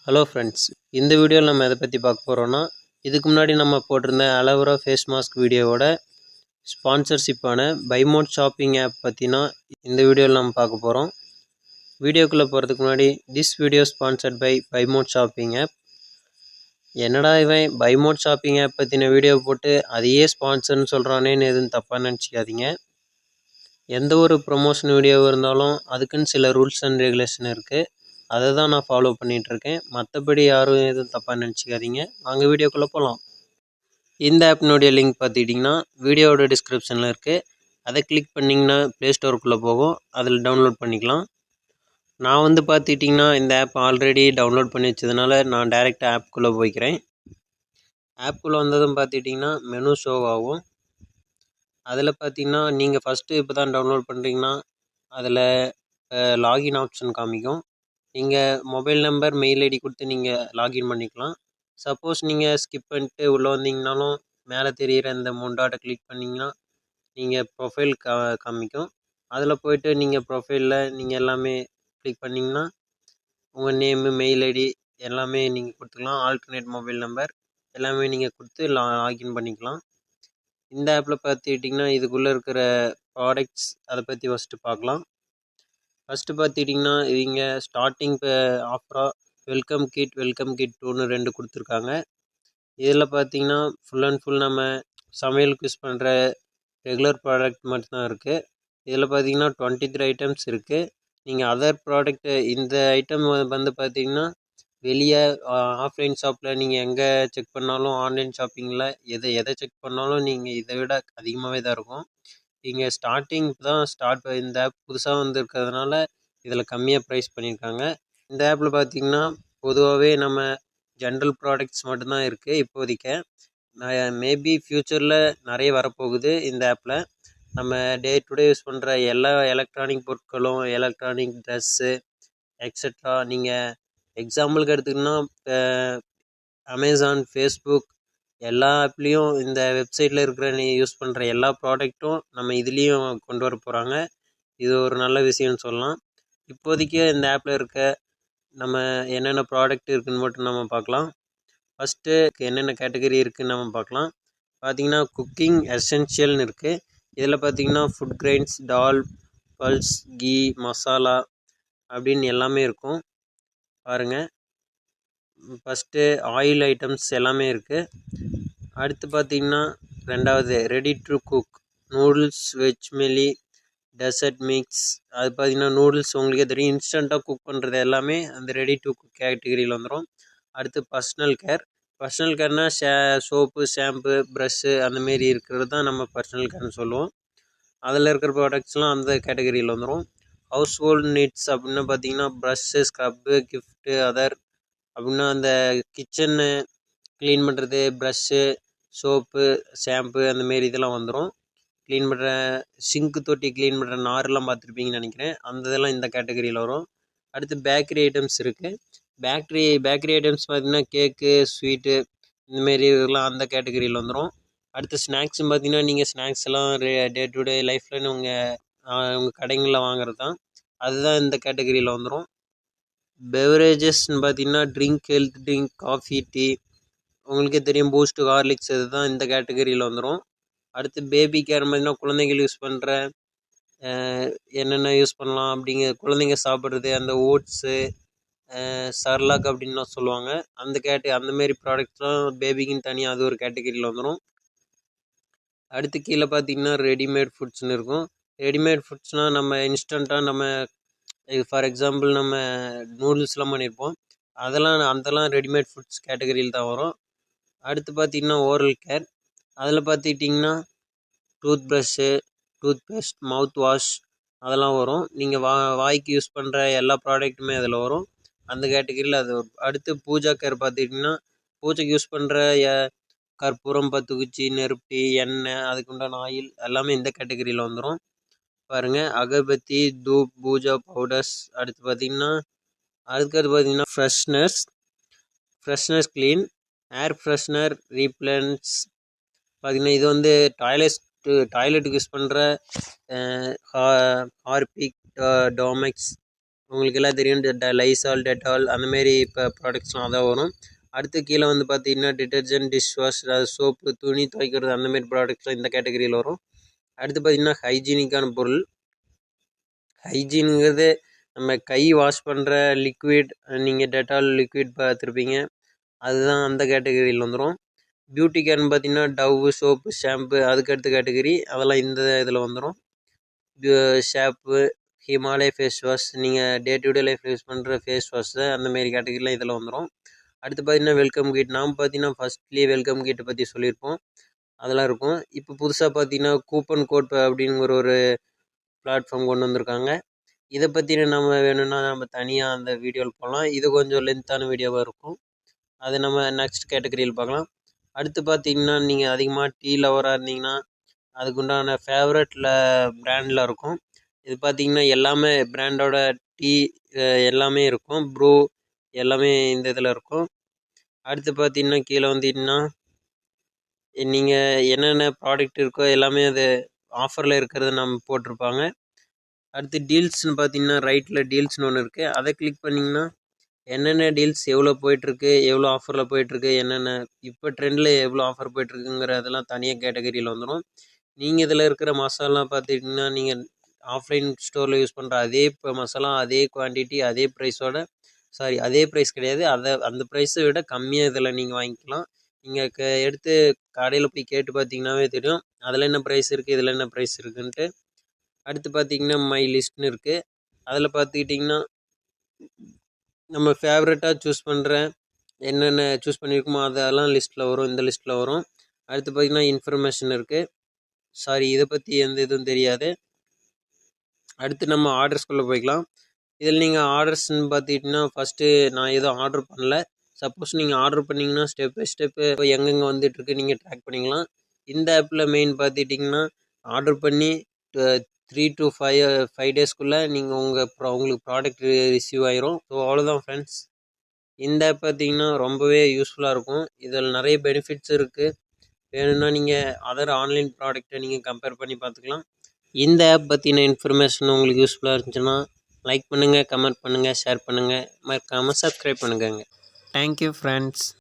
Hello friends, இந்த வீடியோவில் நம்ம எதை பற்றி பார்க்க போகிறோன்னா, இதுக்கு முன்னாடி நம்ம போட்டிருந்த அலோவேரா ஃபேஸ் மாஸ்க் வீடியோவோட ஸ்பான்சர்ஷிப்பான பைமோட் ஷாப்பிங் ஆப் பற்றினா இந்த வீடியோவில் நம்ம பார்க்க போகிறோம். வீடியோக்குள்ளே போகிறதுக்கு முன்னாடி திஸ் வீடியோ ஸ்பான்சர்ட் பை பைமோட் ஷாப்பிங் ஆப். என்னடா இவன் பைமோட் ஷாப்பிங் ஆப் பற்றின வீடியோ போட்டு அதையே ஸ்பான்சர்னு சொல்கிறானேன்னு எதுவும் தப்பாக நினச்சிக்காதீங்க. எந்த ஒரு ப்ரொமோஷன் வீடியோ இருந்தாலும் அதுக்குன்னு சில ரூல்ஸ் அண்ட் ரெகுலேஷன் இருக்குது. அதை தான் நான் ஃபாலோ பண்ணிகிட்ருக்கேன். மற்றபடி யாரும் எதுவும் தப்பாக நினச்சிக்காதீங்க. வாங்க வீடியோக்குள்ளே போகலாம். இந்த ஆப்பினுடைய லிங்க் பார்த்துக்கிட்டிங்கன்னா வீடியோவோட டிஸ்கிரிப்ஷனில் இருக்குது. அதை கிளிக் பண்ணிங்கன்னா ப்ளே ஸ்டோருக்குள்ளே போகும். அதில் டவுன்லோட் பண்ணிக்கலாம். நான் பார்த்துக்கிட்டிங்கன்னா இந்த ஆப் ஆல்ரெடி டவுன்லோட் பண்ணி வச்சதுனால நான் டைரெக்டாக ஆப்புக்குள்ளே போய்க்கிறேன். ஆப்புக்குள்ளே வந்ததும் பார்த்துக்கிட்டிங்கன்னா மெனு ஷோ ஆகும். அதில் பார்த்திங்கன்னா நீங்கள் ஃபஸ்ட்டு இப்போ தான் டவுன்லோட் பண்ணுறீங்கன்னா அதில் லாகின் ஆப்ஷன் காமிக்கும். நீங்கள் மொபைல் நம்பர், மெயில் ஐடி கொடுத்து நீங்கள் லாகின் பண்ணிக்கலாம். சப்போஸ் நீங்கள் ஸ்கிப் பண்ணிட்டு உள்ளே வந்தீங்கனாலும் மேலே தெரிகிற இந்த 3 டாட்டை கிளிக் பண்ணிங்கன்னா நீங்கள் ப்ரொஃபைல் காமிக்கும். அதில் போய்ட்டு நீங்கள் ப்ரொஃபைலில் நீங்கள் எல்லாமே கிளிக் பண்ணிங்கன்னா உங்கள் நேமு, மெயில் ஐடி எல்லாமே நீங்கள் கொடுத்துக்கலாம். ஆல்டர்னேட் மொபைல் நம்பர் எல்லாமே நீங்கள் கொடுத்து லாகின் பண்ணிக்கலாம். இந்த ஆப்பில் பார்த்துக்கிட்டிங்கன்னா இதுக்குள்ளே இருக்கிற ப்ராடக்ட்ஸ் அதை பற்றி ஃபஸ்ட்டு பார்க்கலாம். ஃபஸ்ட்டு பார்த்துக்கிட்டிங்கன்னா இவங்க ஸ்டார்டிங் ஆஃபராக வெல்கம் கிட் 2ன்னு 2 கொடுத்துருக்காங்க. இதில் பார்த்திங்கன்னா ஃபுல் அண்ட் ஃபுல் நம்ம சமையலுக்கு யூஸ் பண்ணுற ரெகுலர் ப்ராடக்ட் மட்டும்தான் இருக்குது. இதில் பார்த்திங்கன்னா 23 ஐட்டம்ஸ் இருக்குது. நீங்கள் அதர் ப்ராடக்ட்டு இந்த ஐட்டம் பார்த்திங்கன்னா வெளியே ஆஃப்லைன் ஷாப்பில் நீங்கள் எங்கே செக் பண்ணாலும் ஆன்லைன் ஷாப்பிங்கில் எதை செக் பண்ணாலும் நீங்கள் இதை விட அதிகமாகவே தான் இருக்கும். இங்கே ஸ்டார்டிங் தான் இந்த ஆப் புதுசாக வந்துருக்கிறதுனால இதில் கம்மியாக ப்ரைஸ் பண்ணியிருக்காங்க. இந்த ஆப்பில் பார்த்திங்கன்னா பொதுவாகவே நம்ம ஜென்ரல் ப்ராடக்ட்ஸ் மட்டும்தான் இருக்குது இப்போதைக்கு. மேபி ஃப்யூச்சரில் நிறைய வரப்போகுது. இந்த ஆப்பில் நம்ம டே டு டே யூஸ் பண்ணுற எல்லா எலக்ட்ரானிக் பொருட்களும், எலக்ட்ரானிக் ட்ரெஸ்ஸு எக்ஸட்ரா நீங்கள் எக்ஸாம்பிளுக்கு எடுத்துக்கிட்டிங்கன்னா அமேசான், ஃபேஸ்புக் எல்லா ஆப்லேயும் இந்த வெப்சைட்டில் இருக்கிற நீங்கள் யூஸ் பண்ணுற எல்லா ப்ராடக்ட்டும் நம்ம இதுலேயும் கொண்டு வர போகிறாங்க. இது ஒரு நல்ல விஷயம்னு சொல்லலாம். இப்போதைக்கு இந்த ஆப்பில் இருக்க நம்ம என்னென்ன ப்ராடக்ட் இருக்குதுன்னு மட்டும் நம்ம பார்க்கலாம். ஃபஸ்ட்டு என்னென்ன கேட்டகரி இருக்குதுன்னு நம்ம பார்க்கலாம். பார்த்திங்கன்னா குக்கிங் எசென்ஷியல்னு இருக்குது. இதில் பார்த்திங்கன்னா ஃபுட் கிரெயின்ஸ், டால், பல்ஸ், கீ, மசாலா அப்படின்னு எல்லாமே இருக்கும். பாருங்கள், ஃபஸ்ட்டு ஆயில் ஐட்டம்ஸ் எல்லாமே இருக்குது. அடுத்து பார்த்திங்கன்னா ரெண்டாவது ready to cook noodles, veg மெலி, டெசர்ட் மிக்ஸ். அது பார்த்திங்கன்னா நூடுல்ஸ் உங்களுக்கே தெரியும், இன்ஸ்டண்ட்டாக குக் பண்ணுறது எல்லாமே அந்த ரெடி டு குக் கேட்டகரியில் வந்துடும். அடுத்து பர்சனல் கேர்னால் சோப்பு, ஷாம்பு, ப்ரஷ்ஷு அந்தமாரி இருக்கிறது தான் நம்ம பர்சனல் கேர்னு சொல்லுவோம். அதில் இருக்கிற ப்ராடக்ட்ஸ்லாம் அந்த கேட்டகரியில் வந்துடும். ஹவுஸ் ஹோல்ட் நீட்ஸ் அப்படின்னா பார்த்திங்கன்னா ப்ரஷ்ஷு, ஸ்க்ரப்பு, கிஃப்ட்டு, அதர் அப்படின்னா அந்த கிச்சனு க்ளீன் பண்ணுறது, ப்ரஷ்ஷு, சோப்பு, ஷாம்பு அந்தமாரி இதெல்லாம் வந்துடும். க்ளீன் பண்ணுற சிங்க்கு தொட்டி க்ளீன் பண்ணுற நாரெலாம் பார்த்துருப்பீங்கன்னு நினைக்கிறேன். அந்த இதெல்லாம் இந்த கேட்டகரியில் வரும். அடுத்து பேக்கரி ஐட்டம்ஸ் இருக்குது. பேக்கரி ஐட்டம்ஸ் பார்த்திங்கன்னா கேக்கு, ஸ்வீட்டு இந்தமாரி இதெல்லாம் அந்த கேட்டகரியில் வந்துடும். அடுத்து ஸ்நாக்ஸும் பார்த்திங்கன்னா நீங்கள் ஸ்நாக்ஸ் எல்லாம் டே டு டே லைஃப்பில் உங்கள் கடைகளில் வாங்குறது தான், அதுதான் இந்த கேட்டகரியில் வந்துடும். பெவரேஜஸ்ன்னு பார்த்திங்கன்னா drink, health drink, coffee, tea உங்களுக்கே தெரியும், பூஸ்ட்டு, ஹார்லிக்ஸ் இதுதான் இந்த கேட்டகரியில் வந்துடும். அடுத்து பேபி கேர் பார்த்திங்கன்னா குழந்தைகள் யூஸ் பண்ணுற என்னென்ன யூஸ் பண்ணலாம் அப்படிங்கிற குழந்தைங்க சாப்பிட்றது அந்த ஓட்ஸு, சர்லாக் அப்படின்லாம் சொல்லுவாங்க. அந்தமாரி ப்ராடக்ட்ஸ்லாம் பேபிக்குன்னு தனியாக அது ஒரு கேட்டகரியில் வந்துடும். அடுத்து கீழே பார்த்திங்கன்னா ரெடிமேட் ஃபுட்ஸ்னு இருக்கும். ரெடிமேட் ஃபுட்ஸ்னால் நம்ம இன்ஸ்டண்ட்டாக நம்ம ஃபார் எக்ஸாம்பிள் நம்ம நூடுல்ஸ்லாம் பண்ணியிருப்போம், அதெல்லாம் ரெடிமேட் ஃபுட்ஸ் கேட்டகரியில் தான் வரும். அடுத்து பார்த்திங்கன்னா ஓரல் கேர், அதில் பார்த்துக்கிட்டிங்கன்னா toothbrush, toothpaste, mouthwash அதெல்லாம் வரும். நீங்கள் வாய்க்கு யூஸ் பண்ணுற எல்லா ப்ராடக்ட்டுமே அதில் வரும். அந்த கேட்டகரியில் அது வரும். அடுத்து பூஜா கேர் பார்த்துக்கிட்டிங்கன்னா பூஜைக்கு யூஸ் பண்ணுற கற்பூரம், பத்துக்குச்சி, நெருப்பட்டி, எண்ணெய், அதுக்கு உண்டான ஆயில் எல்லாமே இந்த கேட்டகரியில் வந்துடும். பாருங்கள், அகர்பத்தி, தூப், பூஜா பவுடர்ஸ். அடுத்து பார்த்திங்கன்னா ஃப்ரெஷ்னஸ் க்ளீன், ஏர் ஃப்ரெஷ்னர், ரீப்ளன்ஸ். பார்த்திங்கன்னா இது டாய்லெட்டுக்கு யூஸ் பண்ணுற ஹார்பிக், டோமெக்ஸ் உங்களுக்கு எல்லாம் தெரியும் லைசால், டெட்டால் அந்தமாரி இப்போ ப்ராடக்ட்ஸ்லாம் அதான் வரும். அடுத்து கீழே வந்து பார்த்தீங்கன்னா டிட்டர்ஜென்ட், டிஷ் வாஷ், சோப்பு, துணி துவைக்கிறது அந்தமாரி ப்ராடக்ட்ஸ்லாம் இந்த கேட்டகரியில் வரும். அடுத்து பார்த்தீங்கன்னா ஹைஜீனிக்கான பொருள். ஹைஜீனுங்கிறது நம்ம கை வாஷ் பண்ணுற லிக்விட், நீங்கள் டெட்டால் லிக்விட் பார்த்துருப்பீங்க, அதுதான் அந்த கேட்டகரியில் வந்துடும். பியூட்டி கேர்னு பார்த்தீங்கன்னா டவ்வு, சோப்பு, ஷாம்பு அதுக்கு அடுத்த கேட்டகரி, அதெல்லாம் இந்த இதில் வந்துடும். ஷாம்பு, ஹிமாலய ஃபேஸ் வாஷ், நீங்கள் day to day life use பண்ணுற ஃபேஸ் வாஷு அந்தமாரி கேட்டகரிலாம் இதில் வந்துடும். அடுத்து பார்த்தீங்கன்னா வெல்கம் கிட். நாம் பார்த்தீங்கன்னா ஃபஸ்ட்லேயே வெல்கம் கிட்டை பற்றி சொல்லியிருப்போம், அதெல்லாம் இருக்கும். இப்போ புதுசாக பார்த்தீங்கன்னா கூப்பன் கோட் அப்படிங்கிற ஒரு பிளாட்ஃபார்ம் கொண்டு வந்திருக்காங்க. இதை பற்றின நம்ம வேணும்னா நம்ம தனியாக அந்த வீடியோவில் போகலாம். இது கொஞ்சம் லென்த்தான வீடியோவாக இருக்கும், அது நம்ம நெக்ஸ்ட் கேட்டகரியில் பார்க்கலாம். அடுத்து பார்த்தீங்கன்னா நீங்கள் அதிகமாக டீ லவராக இருந்தீங்கன்னா அதுக்குண்டான ஃபேவரட்டில் பிராண்டில் இருக்கும். இது பார்த்தீங்கன்னா எல்லாமே பிராண்டோட டீ எல்லாமே இருக்கும், ப்ரூ எல்லாமே இந்த இதில் இருக்கும். அடுத்து பார்த்தீங்கன்னா கீழே வந்தீங்கன்னா நீங்கள் என்னென்ன ப்ராடக்ட் இருக்கோ எல்லாமே அது ஆஃபரில் இருக்கிறத நம்ம போட்டிருப்பாங்க. அடுத்து டீல்ஸ்னு பார்த்தீங்கன்னா ரைட்டில் டீல்ஸ்னு ஒன்று இருக்குது, அதை கிளிக் பண்ணிங்கன்னா என்னென்ன டீல்ஸ் எவ்வளோ போயிட்டுருக்கு, எவ்வளோ ஆஃபரில் போயிட்டுருக்கு, என்னென்ன இப்போ ட்ரெண்டில் எவ்வளோ ஆஃபர் போயிட்டுருக்குங்கிற அதெல்லாம் தனியாக கேட்டகரியில் வந்துடும். நீங்கள் இதில் இருக்கிற மசாலா பார்த்துக்கிட்டிங்கன்னா நீங்கள் ஆஃப்லைன் ஸ்டோரில் யூஸ் பண்ணுற அதே இப்போ மசாலா, அதே குவான்டிட்டி, அதே ப்ரைஸோட அதே ப்ரைஸ் கிடையாது, அந்த ப்ரைஸை விட கம்மியாக இதில் நீங்கள் வாங்கிக்கலாம். நீங்கள் எடுத்து கடையில் போய் கேட்டு பார்த்தீங்கன்னாவே தெரியும் அதில் என்ன ப்ரைஸ் இருக்குது, இதில் என்ன ப்ரைஸ் இருக்குன்ட்டு. அடுத்து பார்த்தீங்கன்னா மை லிஸ்ட்னு இருக்குது, அதில் பார்த்துக்கிட்டிங்கன்னா நம்ம ஃபேவரட்டாக சூஸ் பண்ணுற என்னென்ன சூஸ் பண்ணியிருக்கோமோ அதெல்லாம் லிஸ்ட்டில் வரும், இந்த லிஸ்ட்டில் வரும். அடுத்து பார்த்திங்கன்னா இன்ஃபர்மேஷன் இருக்குது, இதை பற்றி எந்த இதுவும் தெரியாது. அடுத்து நம்ம ஆர்டர்ஸ்குள்ளே போய்க்கலாம். இதில் நீங்கள் ஆர்டர்ஸ்ன்னு பார்த்துக்கிட்டிங்கன்னா ஃபஸ்ட்டு நான் எதுவும் ஆர்டர் பண்ணல, சப்போஸ் நீங்கள் ஆர்டர் பண்ணிங்கன்னா ஸ்டெப் பை ஸ்டெப்பு எங்கெங்கே வந்துட்டுருக்கு நீங்கள் ட்ராக் பண்ணிக்கலாம். இந்த ஆப்பில் மெயின் பார்த்துக்கிட்டிங்கன்னா ஆர்டர் பண்ணி 3 to 5 டேஸ்க்குள்ளே நீங்கள் உங்களுக்கு ப்ராடக்ட் ரிசீவ் ஆயிரும். ஸோ அவ்வளோதான் ஃப்ரெண்ட்ஸ். இந்த ஆப் பார்த்திங்கன்னா ரொம்பவே யூஸ்ஃபுல்லாக இருக்கும், இதில் நிறைய பெனிஃபிட்ஸ் இருக்குது. வேணும்னா நீங்கள் அதர் ஆன்லைன் ப்ராடக்ட்டை நீங்கள் கம்பேர் பண்ணி பார்த்துக்கலாம். இந்த ஆப் பற்றின இன்ஃபர்மேஷன் உங்களுக்கு யூஸ்ஃபுல்லாக இருந்துச்சுன்னா லைக் பண்ணுங்கள், கமெண்ட் பண்ணுங்கள், ஷேர் பண்ணுங்கள், மறக்காமல் சப்ஸ்கிரைப் பண்ணுங்கள். Thank you friends.